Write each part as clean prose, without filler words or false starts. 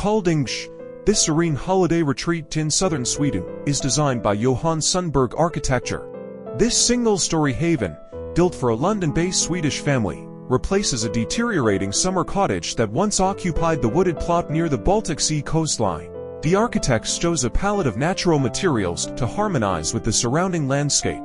Called Yngsjö, this serene holiday retreat in southern Sweden is designed by Johan Sundberg Arkitektur. This single-story haven, built for a London-based Swedish family, replaces a deteriorating summer cottage that once occupied the wooded plot near the Baltic Sea coastline. The architect chose a palette of natural materials to harmonize with the surrounding landscape.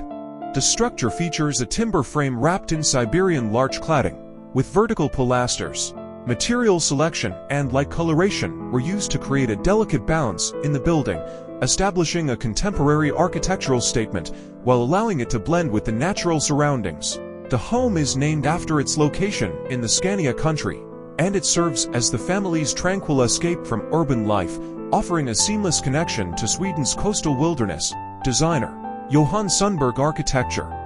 The structure features a timber frame wrapped in Siberian larch cladding, with vertical pilasters. Material selection and light coloration were used to create a delicate balance in the building, establishing a contemporary architectural statement while allowing it to blend with the natural surroundings. The home is named after its location in the Scandinavian country, and it serves as the family's tranquil escape from urban life, offering a seamless connection to Sweden's coastal wilderness. Designer Johan Sundberg Arkitektur.